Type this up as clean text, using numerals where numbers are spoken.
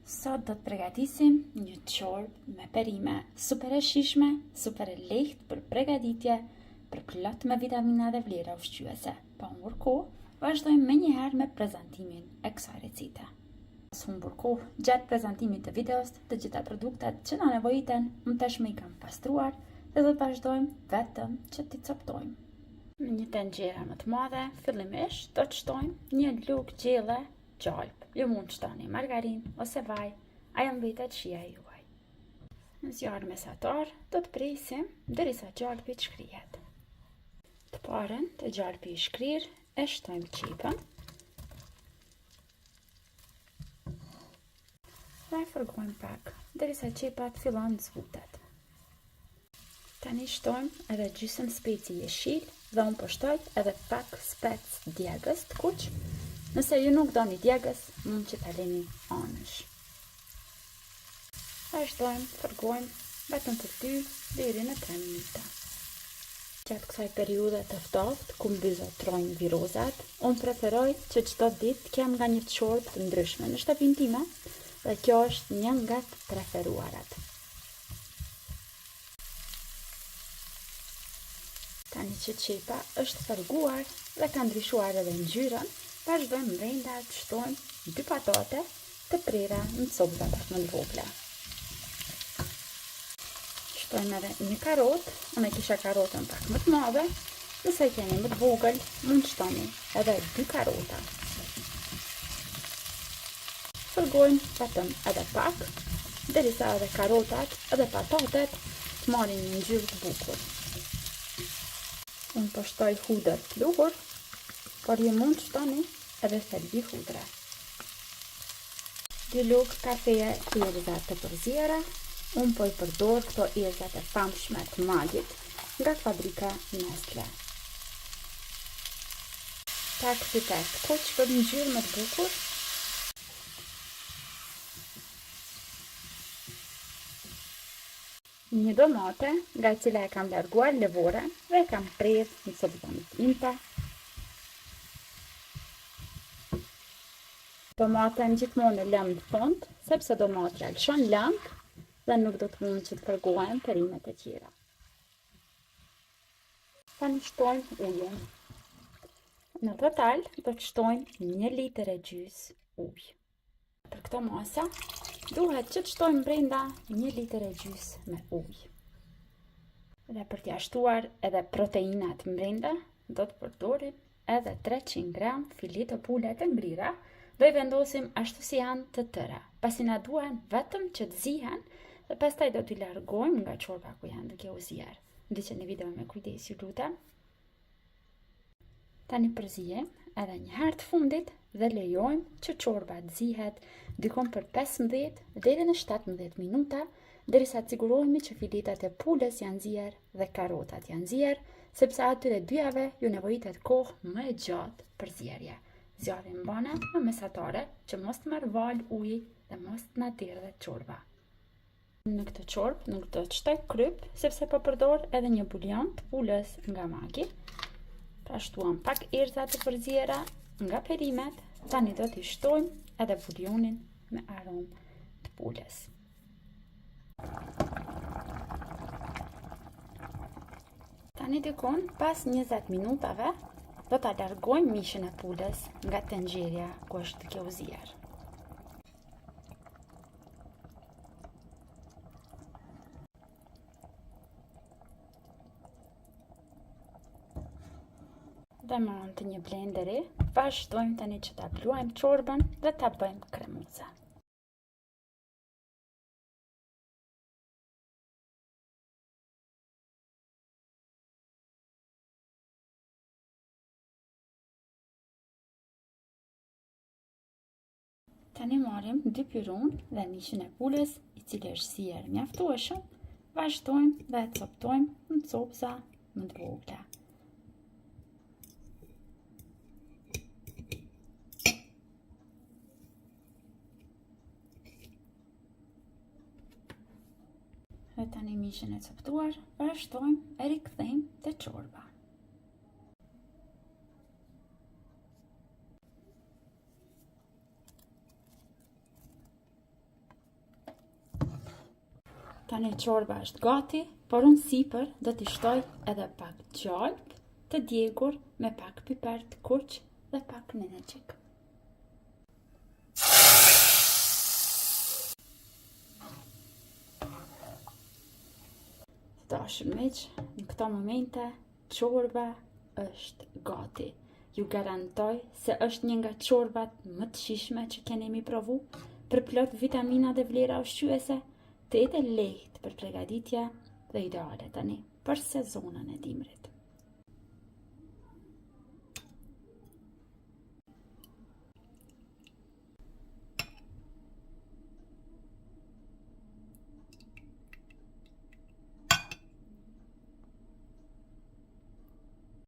Sot do të përgatisim një çorbë me perime super e shijshme, super e lehtë për përgatitje, për plot me vitamina dhe vlera ushqyese. Pa humbur kohë, vazhdojmë menjëherë me prezantimin e kësaj recite. Pas humbur kohë, gjatë prezantimit të videos, të gjitha produktet që na nevojiten, më tashmë i kam pastruar dhe do të vazhdojmë vetëm që t'i coptojmë. Në një tenxhere më të madhe, fillimisht do të shtojmë një lugë gjelle gjalp. Ju mund të shtoni margarinë ose vaj, ajo mbetet shija juaj. Në zjarr mesatar do të presim derisa gjalpi të shkrihet. Të parën të gjalpi i shkrir e shtojmë qepën dhe e fërgojmë pak derisa qepa të fillon të zbutet. Tani shtojmë edhe gjysmë speci jeshil dhe unë po shtoj edhe pak spec djegës të kuq. Nëse ju nuk doni djegës, mund që ta lini anësh. Vazhdojmë, fërgojmë vetëm për 2 deri në 3 minuta. Gjatë kësaj periudhe të ftoftë, ku mbizotrojnë virozat, unë preferoj që çdo ditë të kem nga një çorbë të ndryshme në shtëpinë time dhe kjo është një nga të preferuarat. Tani që qepa është fërguar dhe ka ndryshuar edhe ngjyrën, vazhdojmë brenda të shtojmë 2 patate të prera në copëza pak më të vogla. Shtojmë edhe një karotë, unë e kisha karotën pak më të madhe, nëse keni më të vogël, mund shtoni edhe 2 karota. Fërgojmë vetëm edhe pak, derisa edhe karotat edhe patatet të marrin një ngjyrë të bukur. Unë po shtoj hudër pluhur, por ju mund shtoni edhe thelbi hudre. 2 lugë kafeje erëza të përziera, unë po i përdor këto erëzat e famshme të Magit nga fabrika Nestle. Pak piper të kuq për një ngjyrë më të bukur. Një domate, nga e cila e kam larguar lëvorën dhe e kam prerë në copëzën timta. Domaten gjithmonë e lëm në fund, sepse domatja lëshon lang dhe nuk do të mund që të fërgohen perimet e tjera. Tani shtojmë ujin. Në total do të shtojmë 1 litër e gjys ujë. Për këto masa, duhet që të shtojmë brenda 1 litër e gjys me ujë. Dhe për t'ia shtuar edhe proteinat brenda, do të përdorim edhe 300 gram fili të pule të ngrira. Do i vendosim ashtu si janë të tëra, pasi na duhen vetëm që të zihen dhe pastaj do t'i largojmë nga çorba ku janë duke u zier. Ndiqeni videon me kujdes, ju lutem. Tani përzijem edhe një herë të fundit dhe lejojmë që çorba të zihet dikon për 15 deri në 17 minuta, derisa të sigurohemi që filetat e pulës janë zier dhe karotat janë zier, sepse atyre dyjave ju nevojitet kohë më e gjatë për zierje. Zjarrin mbana në mesatare që mos të marrë val uji dhe mos të na terdhe çorba. Në këtë çorbë nuk do të shtoj kryp, sepse po përdor edhe një bulion të pulës nga Magi. Pra shtuam pak erëza të përziera nga perimet, tani do t'i shtojmë edhe bulionin me aromë të pulës. Tani dikon pas 20 minutave do ta largojmë mishin e pulës nga tenxherja ku është duke u zier. Dhe me anë të një blenderi, vazhdojmë tani që ta bluajmë çorbën dhe ta bëjmë kremuze. Tani marrim 2 pyrum dhe mishin e pulës, i cili është zier mjaftueshëm, vazhdojmë dhe e coptojmë në copëza më të vogla. Dhe tani mishin e coptuar, vazhdojmë e rikthejmë te çorba. Tani çorba është gati, por unë sipër do t'i shtoj edhe pak gjalp të djegur me pak piper të kuq dhe pak menaqik. Të dashur miq, në këto momente çorba është gati. Ju garantoj se është një nga çorbat më të shijshme që keni mi provu, përplot vitamina dhe vlera ushqyese, të jetë lehtë për përgatitje dhe ideale tani për sezonën e dimrit.